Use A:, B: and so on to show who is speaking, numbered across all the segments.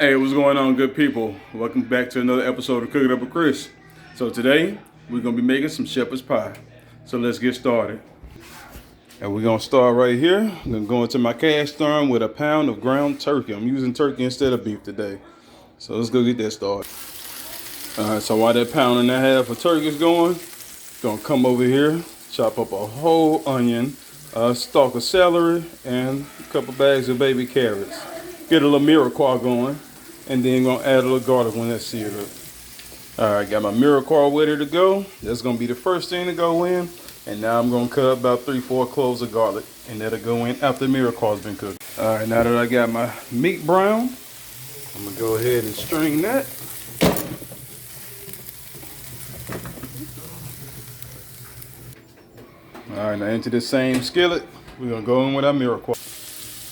A: Hey, what's going on, good people? Welcome back to another episode of Cooking Up with Chris. So today, we're going to be making some shepherd's pie. So let's get started. And we're going to start right here. I'm going to go into my cast iron with a pound of ground turkey. I'm using turkey instead of beef today. So let's go get that started. Alright, so while that pound and a half of turkey is going to come over here, chop up a whole onion, a stalk of celery, and a couple bags of baby carrots. Get a little mirepoix going. And then gonna add a little garlic when that's seared up. All right, got my mirepoix ready to go. That's gonna be the first thing to go in. And now I'm gonna cut up about 3-4 cloves of garlic, and that'll go in after the mirepoix has been cooked. All right, now that I got my meat brown, I'm gonna go ahead and strain that. All right, now into the same skillet, we're gonna go in with our mirepoix.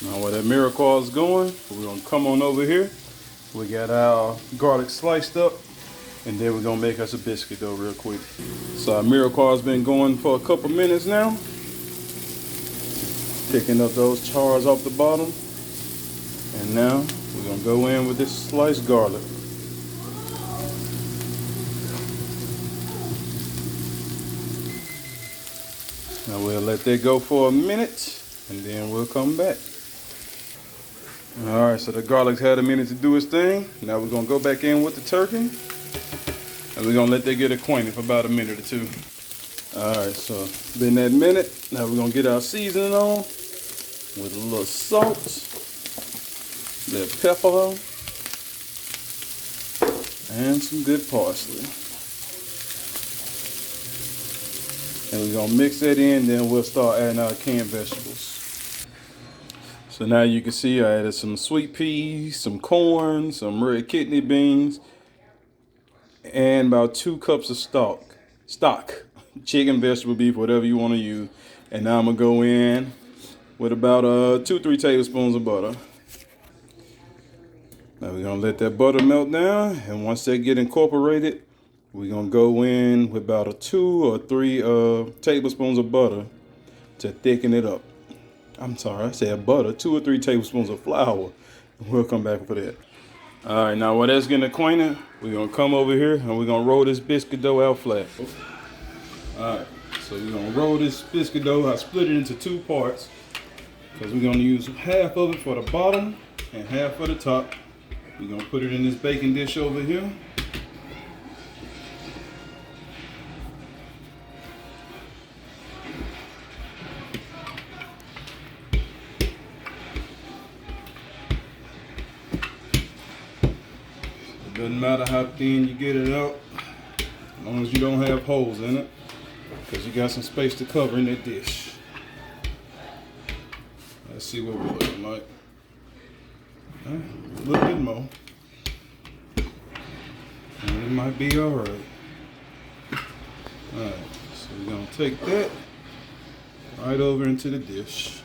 A: Now while that mirepoix is going, we're gonna come on over here. We got our garlic sliced up, and then we're gonna make us a biscuit dough real quick. So our mirepoix has been going for a couple minutes now. Picking up those chars off the bottom. And now we're gonna go in with this sliced garlic. Now we'll let that go for a minute, and then we'll come back. Alright, so the garlic's had a minute to do its thing. Now we're going to go back in with the turkey. And we're going to let that get acquainted for about a minute or two. Alright, so been that minute. Now we're going to get our seasoning on with a little salt, a little pepper, and some good parsley. And we're going to mix that in, then we'll start adding our canned vegetables. So now you can see I added some sweet peas, some corn, some red kidney beans, and about 2 cups of stock, chicken, vegetable, beef, whatever you want to use. And now I'm going to go in with about 2-3 tablespoons of butter. Now we're going to let that butter melt down, and once they get incorporated, we're going to go in with about 2 or 3 tablespoons of butter to thicken it up. I'm sorry, I said butter, 2 or 3 tablespoons of flour. We'll come back for that. All right, now while that's getting acquainted, we're gonna come over here and we're gonna roll this biscuit dough out flat. All right, so we're gonna roll this biscuit dough. I split it into 2 parts because we're gonna use half of it for the bottom and half for the top. We're gonna put it in this baking dish over here. Doesn't matter how thin you get it out, as long as you don't have holes in it, because you got some space to cover in that dish. Let's see what we're looking like. A little bit more. And it might be all right. All right, so we're gonna take that right over into the dish.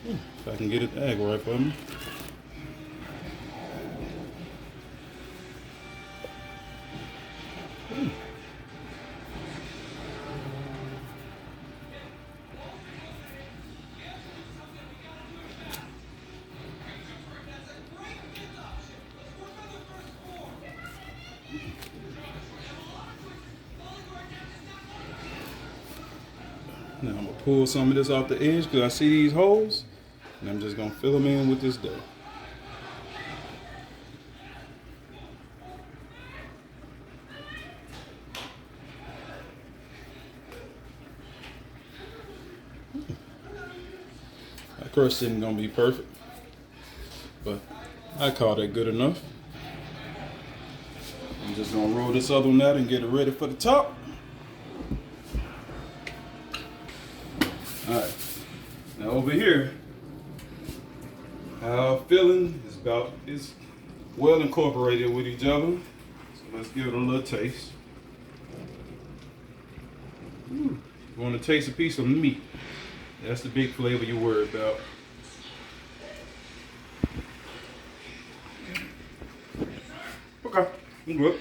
A: If I can get it to act right for me. Now I'm gonna pull some of this off the edge because I see these holes, and I'm just gonna fill them in with this dough. That crust isn't gonna be perfect, but I call that good enough. I'm just gonna roll this other one out and get it ready for the top. All right, now over here, our filling is well incorporated with each other. So let's give it a little taste. You want to taste a piece of meat. That's the big flavor you worry about. Okay, I'm good.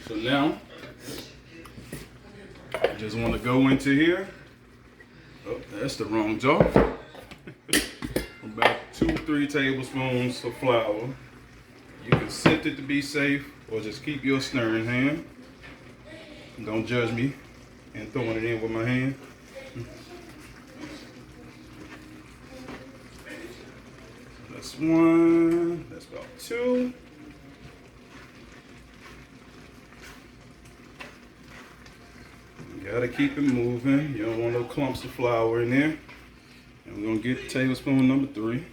A: So now, I just want to go into here Oh, that's the wrong jar. About 2-3 tablespoons of flour. You can sift it to be safe, or just keep your stirring hand. Don't judge me and throwing it in with my hand. That's 1. That's about 2. You gotta keep it moving. You don't want no clumps of flour in there. And we're gonna get tablespoon number 3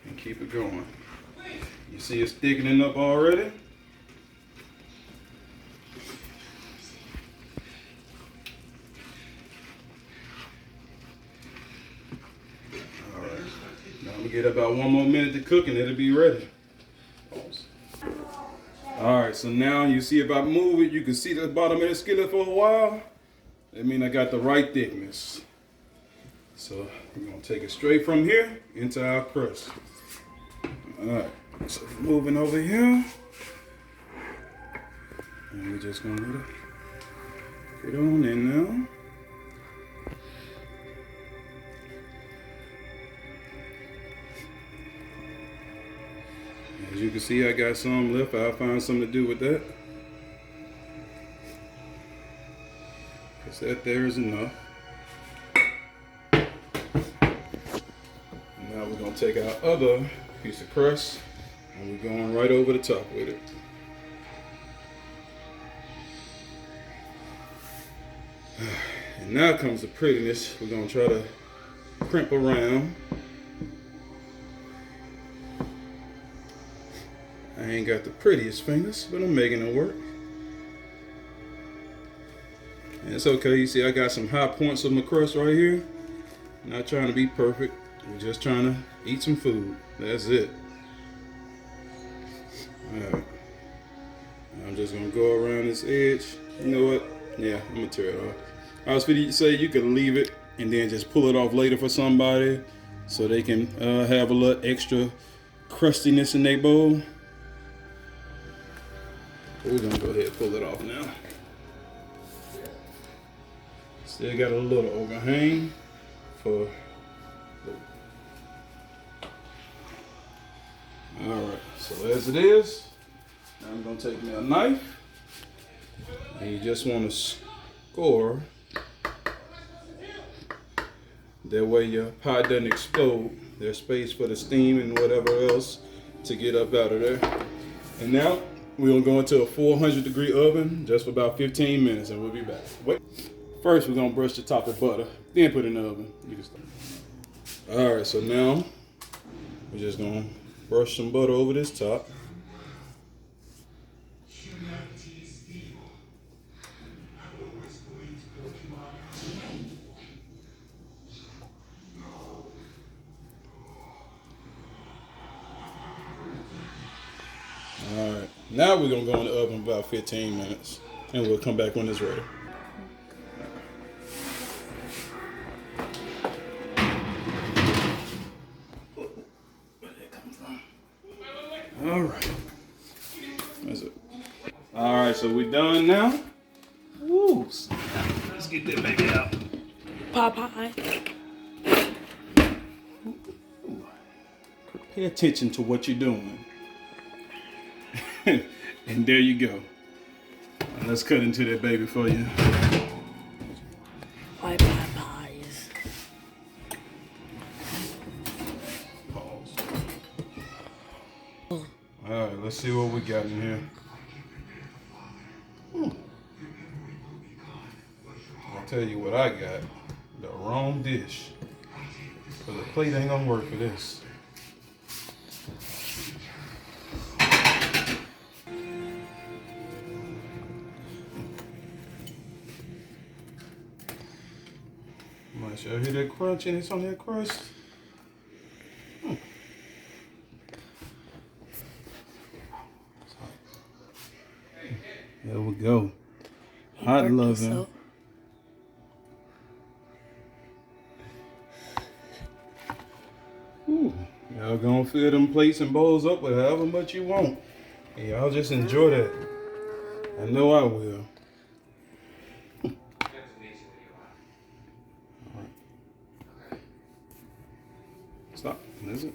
A: and keep it going. You see it's thickening up already? Alright. Now I'm gonna get about 1 more minute to cook and it'll be ready. Alright, so now you see if I move it, you can see the bottom of the skillet for a while. That means I got the right thickness. So we're gonna take it straight from here into our crust. Alright, so moving over here. And we're just gonna let it get on in now. As you can see, I got some left. I'll find something to do with that. Because that there is enough. And now we're going to take our other piece of crust and we're going right over the top with it. And now comes the prettiness. We're going to try to crimp around. I ain't got the prettiest fingers, but I'm making it work. And it's okay. You see, I got some high points of my crust right here. Not trying to be perfect. We're just trying to eat some food. That's it. Alright. I'm just going to go around this edge. You know what? Yeah, I'm going to tear it off. I was going to say you could leave it and then just pull it off later for somebody so they can have a little extra crustiness in their bowl. We're gonna go ahead and pull it off now. Still got a little overhang for. Alright, so as it is, now I'm gonna take me a knife and you just want to score. That way your pie doesn't explode. There's space for the steam and whatever else to get up out of there. And now we're gonna go into a 400-degree oven just for about 15 minutes and we'll be back. Wait. First we're gonna brush the top with butter, then put it in the oven. You can start. Alright, so now we're just gonna brush some butter over this top. Alright, now we're going to go in the oven about 15 minutes and we'll come back when it's ready. Where did it come from? Alright. That's it. Alright, so we're done now. Woo! Let's get that baby out.
B: Pie.
A: Pay attention to what you're doing. And there you go. Let's cut into that baby for you.
B: Pies.
A: Pause. Alright, let's see what we got in here. I'll tell you what I got. The wrong dish. So the plate ain't gonna work for this. Y'all hear that crunchiness on that crust? There we go. Hot loving. Y'all gonna fill them plates and bowls up with however much you want. And y'all just enjoy that. I know I will. Stop. Is it?